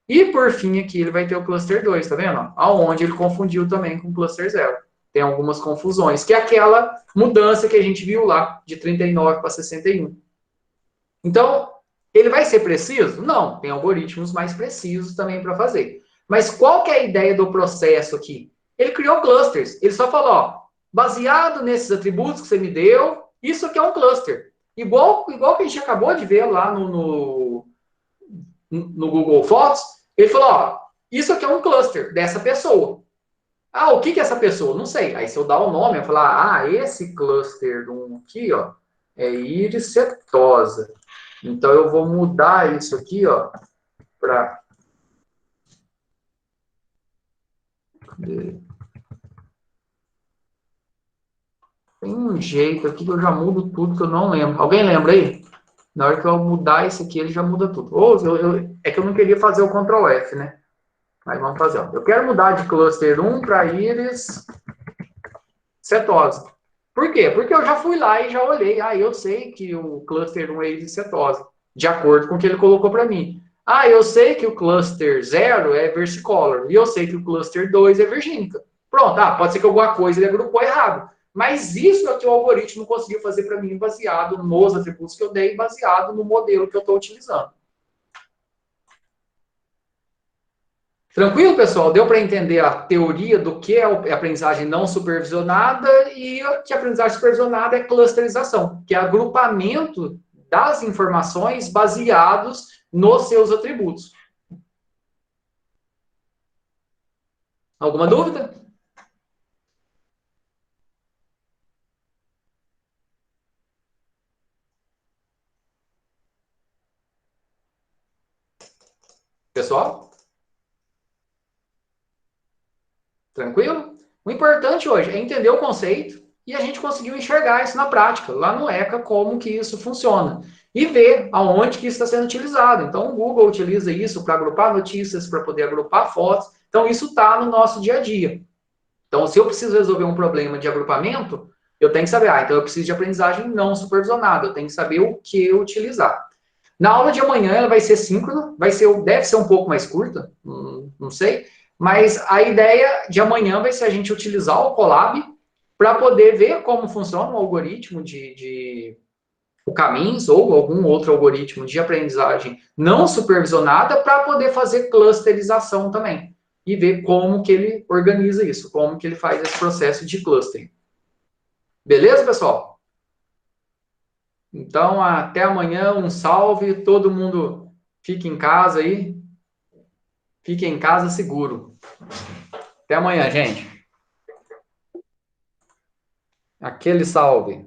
E, por fim, aqui ele vai ter o cluster 2, tá vendo? Aonde ele confundiu também com o cluster 0. Tem algumas confusões, que é aquela mudança que a gente viu lá, de 39 para 61. Então, ele vai ser preciso? Não, tem algoritmos mais precisos também para fazer. Mas qual que é a ideia do processo aqui? Ele criou clusters. Ele só falou, ó, baseado nesses atributos que você me deu, isso aqui é um cluster. Igual que a gente acabou de ver lá no Google Fotos, ele falou, ó, isso aqui é um cluster dessa pessoa. Ah, o que é essa pessoa? Não sei. Aí se eu dar o nome, eu falar, ah, esse cluster 1 aqui, ó, é íris setosa. Então eu vou mudar isso aqui, ó, para tem um jeito aqui que eu já mudo tudo que eu não lembro. Alguém lembra aí? Na hora que eu mudar isso aqui, ele já muda tudo. Ou é que eu não queria fazer o Ctrl F, né? Mas vamos fazer, ó. Eu quero mudar de cluster 1 para íris cetose. Por quê? Porque eu já fui lá e já olhei. Ah, eu sei que o cluster 1 é íris cetose, de acordo com o que ele colocou para mim. Ah, eu sei que o cluster 0 é versicolor. E eu sei que o cluster 2 é virgínica. Pronto, pode ser que alguma coisa ele agrupou errado. Mas isso é que o algoritmo conseguiu fazer para mim baseado nos atributos que eu dei, baseado no modelo que eu estou utilizando. Tranquilo, pessoal? Deu para entender a teoria do que é a aprendizagem não supervisionada e que a aprendizagem supervisionada é clusterização, que é agrupamento das informações baseados nos seus atributos. Alguma dúvida? Pessoal? Tranquilo? O importante hoje é entender o conceito e a gente conseguiu enxergar isso na prática, lá no ECA, como que isso funciona. E ver aonde que isso está sendo utilizado. Então, o Google utiliza isso para agrupar notícias, para poder agrupar fotos. Então, isso está no nosso dia a dia. Então, se eu preciso resolver um problema de agrupamento, eu tenho que saber, então eu preciso de aprendizagem não supervisionada, eu tenho que saber o que utilizar. Na aula de amanhã ela vai ser síncrona, deve ser um pouco mais curta, não sei, mas a ideia de amanhã vai ser a gente utilizar o Colab para poder ver como funciona o algoritmo o Caminhos ou algum outro algoritmo de aprendizagem não supervisionada para poder fazer clusterização também e ver como que ele organiza isso, como que ele faz esse processo de clustering. Beleza, pessoal? Então, até amanhã, um salve, todo mundo fique em casa aí, fique em casa seguro. Até amanhã, gente. Aquele salve.